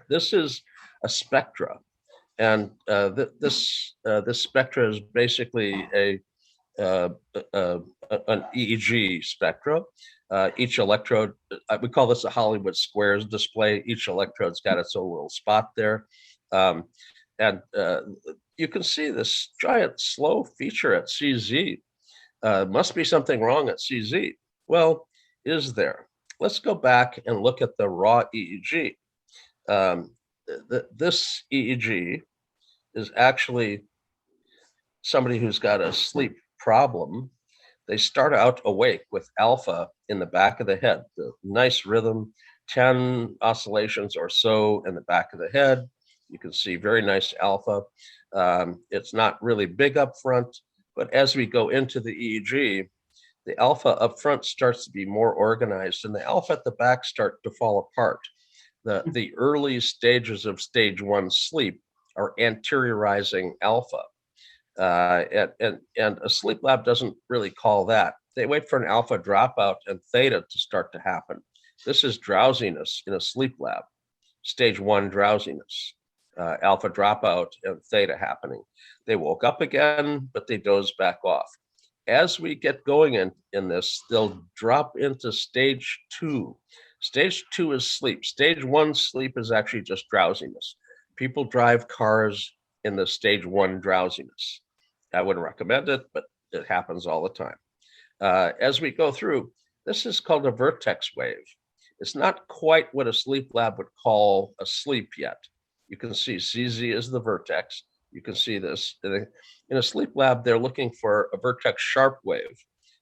This is a spectra, and this spectra is basically uh, an EEG spectra. Each electrode, we call this a Hollywood Squares display. Each electrode's got its own little spot there. Um, and you can see this giant slow feature at CZ. Must be something wrong at CZ. Well, is there? Let's go back and look at the raw EEG. This EEG is actually somebody who's got a sleep problem. They start out awake with alpha in the back of the head, the nice rhythm, 10 oscillations or so in the back of the head. You can see very nice alpha. It's not really big up front, but as we go into the EEG, the alpha up front starts to be more organized and the alpha at the back start to fall apart. The early stages of stage 1 sleep are anteriorizing alpha. And a sleep lab doesn't really call that. They wait for an alpha dropout and theta to start to happen. This is drowsiness in a sleep lab, stage 1 drowsiness, alpha dropout and theta happening. They woke up again, but they doze back off. As we get going in this, they'll drop into stage 2. Stage 2 is sleep. Stage 1 sleep is actually just drowsiness. People drive cars in the stage 1 drowsiness. I wouldn't recommend it, but it happens all the time. As we go through, this is called a vertex wave. It's not quite what a sleep lab would call a sleep yet. You can see CZ is the vertex. You can see this. In a sleep lab, they're looking for a vertex sharp wave.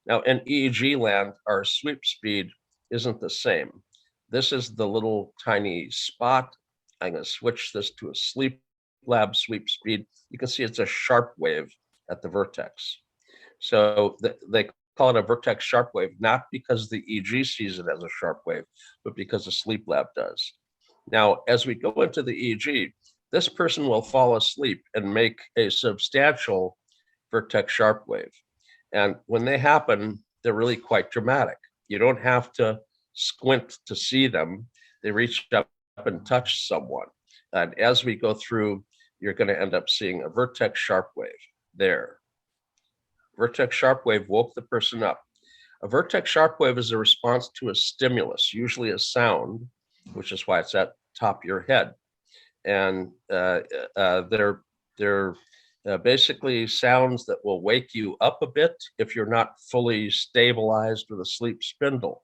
Now, in EEG land, our sweep speed isn't the same. This is the little tiny spot. I'm going to switch this to a sleep lab sweep speed. You can see it's a sharp wave at the vertex. So they call it a vertex sharp wave, not because the EEG sees it as a sharp wave, but because the sleep lab does. Now, as we go into the EEG, this person will fall asleep and make a substantial vertex sharp wave. And when they happen, they're really quite dramatic. You don't have to squint to see them. They reach up and touch someone. And as we go through, you're going to end up seeing a vertex sharp wave there. Vertex sharp wave woke the person up. A vertex sharp wave is a response to a stimulus, usually a sound, which is why it's at top of your head. And they're basically sounds that will wake you up a bit if you're not fully stabilized with a sleep spindle.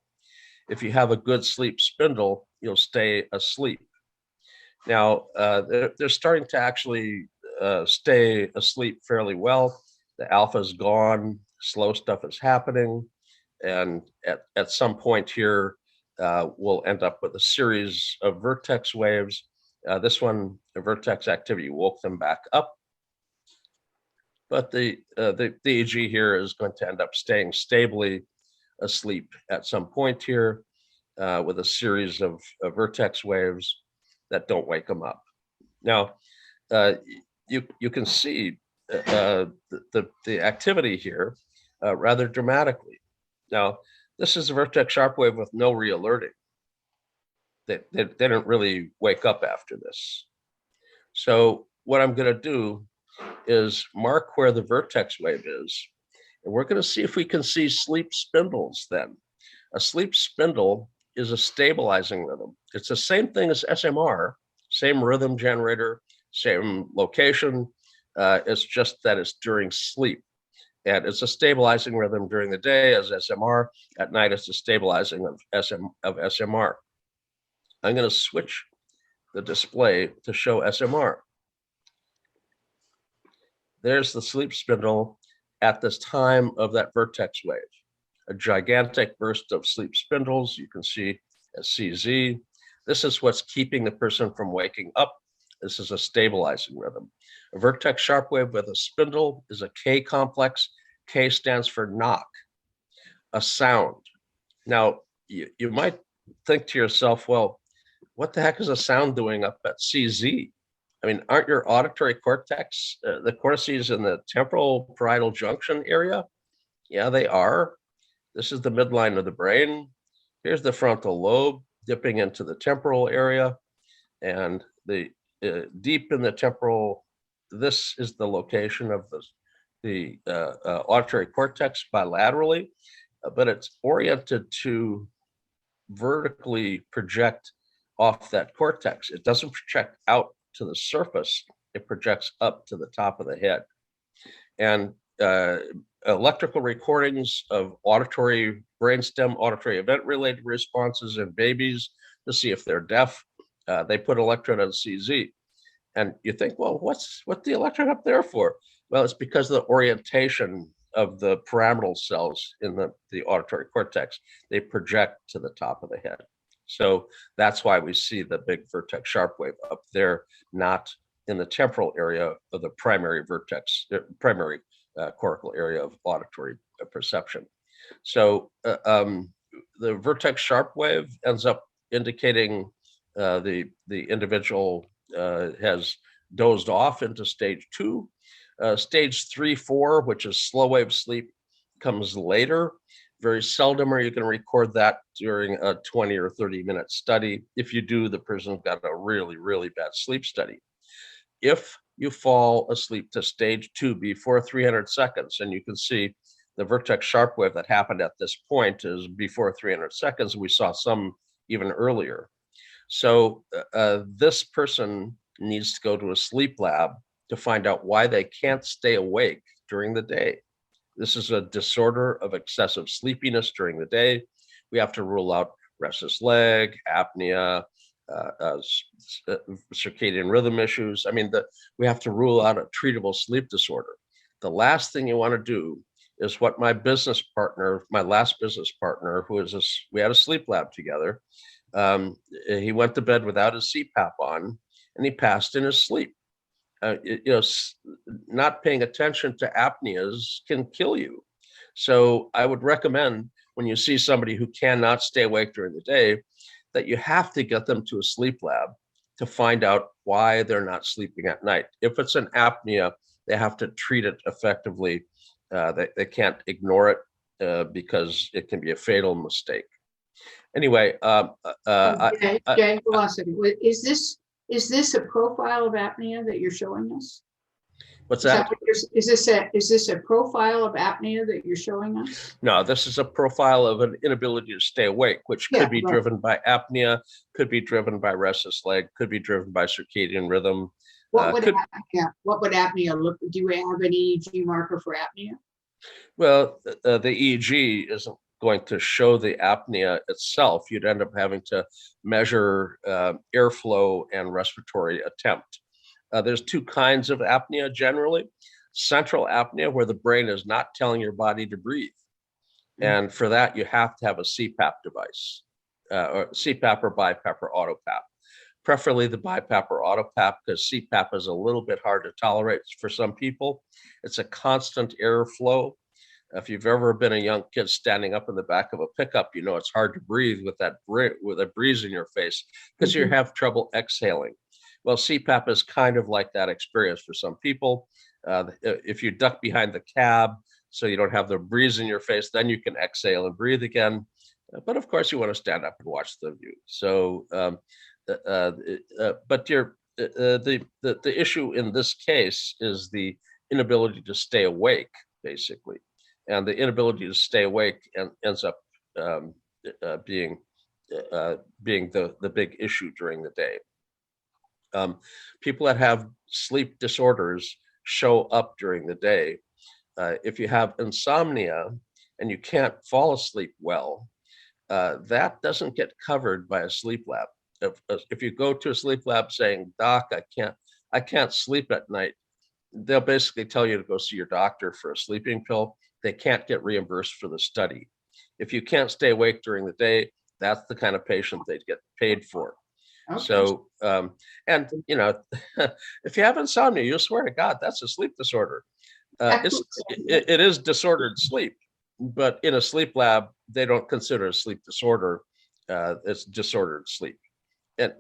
If you have a good sleep spindle, you'll stay asleep. Now, they're starting to actually stay asleep fairly well. The alpha's gone, slow stuff is happening. And at some point here, we'll end up with a series of vertex waves. This one, the vertex activity woke them back up. But the EEG here is going to end up staying stably asleep at some point here with a series of vertex waves that don't wake them up. Now, you can see the activity here rather dramatically. Now, this is a vertex sharp wave with no re-alerting. They didn't really wake up after this. So what I'm going to do is mark where the vertex wave is, and we're going to see if we can see sleep spindles then. A sleep spindle is a stabilizing rhythm. It's the same thing as SMR, same rhythm generator, same location. It's just that it's during sleep. And it's a stabilizing rhythm during the day as SMR. At night, it's a stabilizing of SMR. I'm going to switch the display to show SMR. There's the sleep spindle at this time of that vertex wave. A gigantic burst of sleep spindles. You can see as CZ. This is what's keeping the person from waking up. This is a stabilizing rhythm. A vertex sharp wave with a spindle is a K complex. K stands for knock, a sound. Now, you might think to yourself, well, what the heck is a sound doing up at CZ? I mean, aren't your auditory cortex, the cortices in the temporal parietal junction area? Yeah, they are. This is the midline of the brain. Here's the frontal lobe dipping into the temporal area. And deep in the temporal, this is the location of the auditory cortex bilaterally, but it's oriented to vertically project off that cortex. It doesn't project out to the surface, it projects up to the top of the head. And electrical recordings of auditory brainstem, auditory event-related responses in babies to see if they're deaf, they put electrode on CZ. And you think, well, what's the electrode up there for? Well, it's because of the orientation of the pyramidal cells in the auditory cortex. They project to the top of the head. So that's why we see the big vertex sharp wave up there, not in the temporal area of the primary vertex, primary cortical area of auditory perception. So the vertex sharp wave ends up indicating the individual has dozed off into stage 2. Stage 3, 4, which is slow wave sleep, comes later. Very seldom are you going to record that during a 20 or 30-minute study. If you do, the person's got a really, really bad sleep study. If you fall asleep to stage 2 before 300 seconds, and you can see the vertex sharp wave that happened at this point is before 300 seconds, we saw some even earlier. So this person needs to go to a sleep lab to find out why they can't stay awake during the day. This is a disorder of excessive sleepiness during the day. We have to rule out restless leg, apnea, circadian rhythm issues. I mean, we have to rule out a treatable sleep disorder. The last thing you want to do is what my business partner, my last business partner, we had a sleep lab together. He went to bed without his CPAP on, and he passed in his sleep. Not paying attention to apneas can kill you. So I would recommend when you see somebody who cannot stay awake during the day, that you have to get them to a sleep lab to find out why they're not sleeping at night. If it's an apnea, they have to treat it effectively. They can't ignore it because it can be a fatal mistake. Anyway, Jay, hold on a second. Is this a profile of apnea that you're showing us? What's that? Is this a profile of apnea that you're showing us? No, this is a profile of an inability to stay awake, which could be driven by apnea, could be driven by restless leg, could be driven by circadian rhythm. What would apnea look? Do we have an EEG marker for apnea? Well, the EEG isn't going to show the apnea itself. You'd end up having to measure airflow and respiratory attempt. There's 2 kinds of apnea generally. Central apnea, where the brain is not telling your body to breathe. And for that, you have to have a CPAP device, or CPAP or BiPAP or AutoPAP. Preferably the BiPAP or AutoPAP, because CPAP is a little bit hard to tolerate for some people. It's a constant airflow. If you've ever been a young kid standing up in the back of a pickup, you know it's hard to breathe with a breeze in your face because you have trouble exhaling. Well, CPAP is kind of like that experience for some people. If you duck behind the cab so you don't have the breeze in your face, then you can exhale and breathe again. But of course, you want to stand up and watch the view. So, but the issue in this case is the inability to stay awake, basically. And the inability to stay awake ends up being the big issue during the day. People that have sleep disorders show up during the day. If you have insomnia and you can't fall asleep well, that doesn't get covered by a sleep lab. If you go to a sleep lab saying, "Doc, I can't sleep at night," they'll basically tell you to go see your doctor for a sleeping pill. They can't get reimbursed for the study. If you can't stay awake during the day, that's the kind of patient they'd get paid for. Okay. So, and if you have insomnia, you'll swear to God, that's a sleep disorder. It is disordered sleep, but in a sleep lab, they don't consider a sleep disorder. It's disordered sleep. And,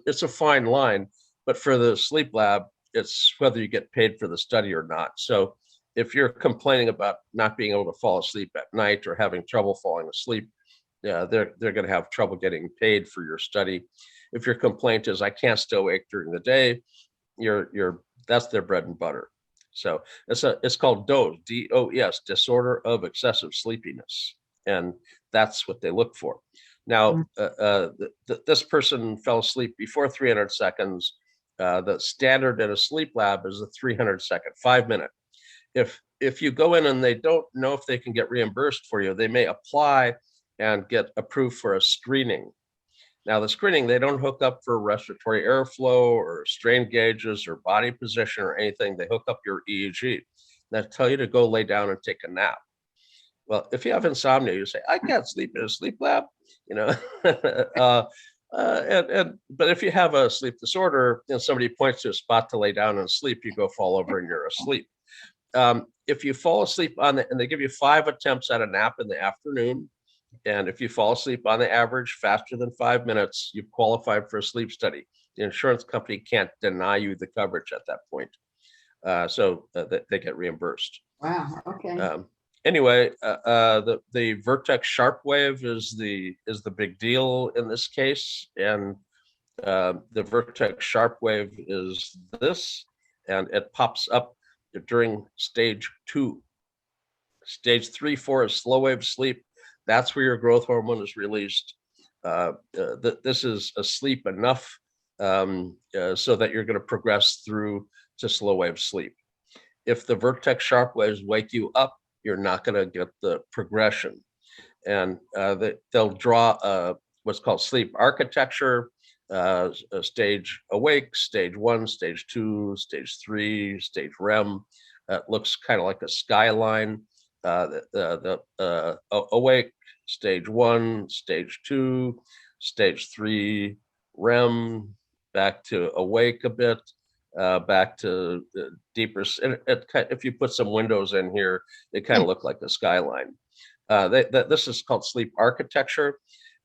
it's a fine line, but for the sleep lab, it's whether you get paid for the study or not. So if you're complaining about not being able to fall asleep at night or having trouble falling asleep, they're going to have trouble getting paid for your study. If your complaint is I can't stay awake during the day, that's their bread and butter. So it's called DOS, DOS, disorder of excessive sleepiness, and that's what they look for. Now, this person fell asleep before 300 seconds. The standard in a sleep lab is a 300-second, 5-minute. If you go in and they don't know if they can get reimbursed for you, they may apply and get approved for a screening. Now, the screening, they don't hook up for respiratory airflow or strain gauges or body position or anything. They hook up your EEG. They tell you to go lay down and take a nap. Well, if you have insomnia, you say, I can't sleep in a sleep lab, you know. But if you have a sleep disorder and somebody points to a spot to lay down and sleep, you go fall over and you're asleep. If you fall asleep and they give you 5 attempts at a nap in the afternoon, and if you fall asleep on the average faster than 5 minutes, you've qualified for a sleep study. The insurance company can't deny you the coverage at that point. So they get reimbursed. Wow, okay. Anyway, the Vertex Sharp Wave is the big deal in this case. And the Vertex Sharp Wave is this, and it pops up during stage 2. Stage 3, 4 is slow wave sleep. That's where your growth hormone is released. This is asleep enough so that you're going to progress through to slow wave sleep. If the Vertex Sharp Waves wake you up, you're not going to get the progression. And they'll draw what's called sleep architecture, stage awake, stage 1, stage 2, stage 3, stage REM. It looks kind of like a skyline. Awake, stage 1, stage 2, stage 3, REM, back to awake a bit, back to deeper. If you put some windows in here, they kind of look like a skyline. This is called sleep architecture,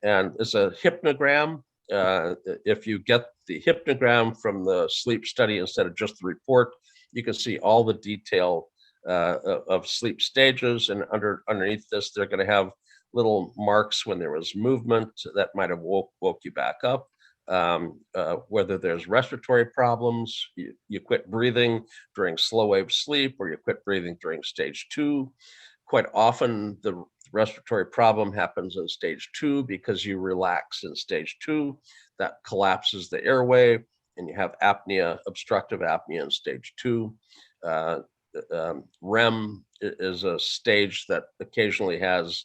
and it's a hypnogram. If you get the hypnogram from the sleep study instead of just the report, you can see all the detail of sleep stages, and underneath this, they're going to have little marks when there was movement that might have woke you back up. Whether there's respiratory problems, you quit breathing during slow wave sleep, or you quit breathing during stage 2. Quite often, the respiratory problem happens in stage 2 because you relax in stage 2. That collapses the airway, and you have apnea, obstructive apnea in stage 2. REM is a stage that occasionally has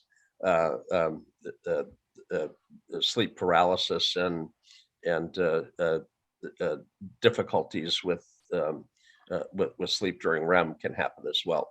sleep paralysis and difficulties with sleep during REM can happen as well.